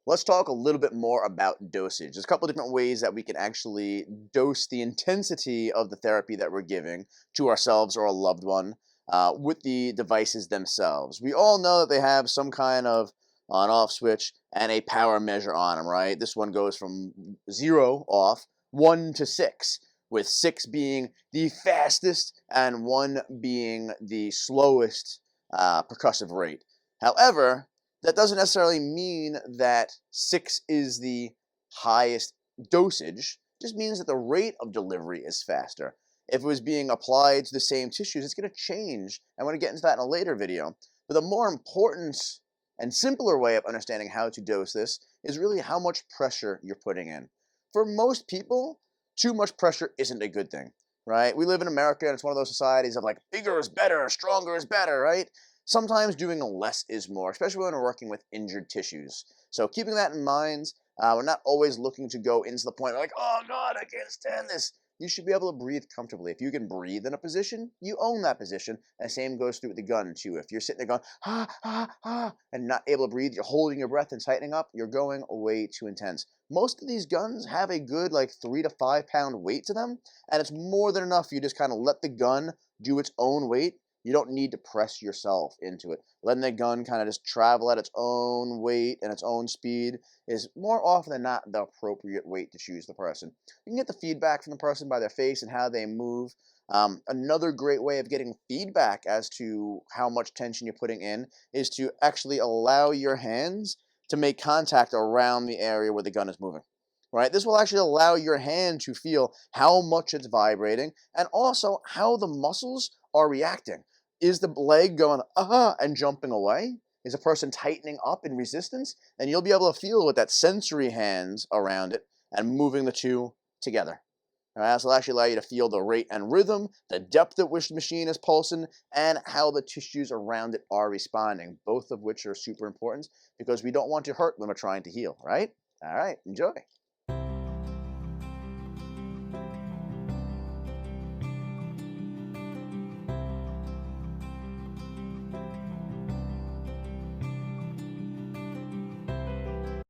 Let's talk a little bit more about dosage. There's a couple different ways that we can actually dose the intensity of the therapy that we're giving to ourselves or a loved one with the devices themselves. We all know that they have some kind of on-off switch and a power measure on them, right? This one goes from 0 off, 1 to 6, with 6 being the fastest and 1 being the slowest percussive rate. However, that doesn't necessarily mean that 6 is the highest dosage. It just means that the rate of delivery is faster. If it was being applied to the same tissues, it's going to change. I'm going to get into that in a later video. But the more important and simpler way of understanding how to dose this is really how much pressure you're putting in. For most people, too much pressure isn't a good thing, right? We live in America, and it's one of those societies of like bigger is better, stronger is better, right? Sometimes doing less is more, especially when we're working with injured tissues. So keeping that in mind, we're not always looking to go into the point like, oh God, I can't stand this. You should be able to breathe comfortably. If you can breathe in a position, you own that position. And the same goes through with the gun too. If you're sitting there going, and not able to breathe, you're holding your breath and tightening up, you're going way too intense. Most of these guns have a good like 3 to 5 pound weight to them, and it's more than enough. You just kind of let the gun do its own weight. You don't need to press yourself into it. Letting the gun kind of just travel at its own weight and its own speed is more often than not the appropriate weight to choose the person. You can get the feedback from the person by their face and how they move. Another great way of getting feedback as to how much tension you're putting in is to actually allow your hands to make contact around the area where the gun is moving. Right? This will actually allow your hand to feel how much it's vibrating and also how the muscles are reacting. Is the leg going and jumping away? Is a person tightening up in resistance? And you'll be able to feel with that sensory hands around it and moving the two together. All right, this will actually allow you to feel the rate and rhythm, the depth at which the machine is pulsing, and how the tissues around it are responding, both of which are super important because we don't want to hurt when we're trying to heal, right? All right, enjoy.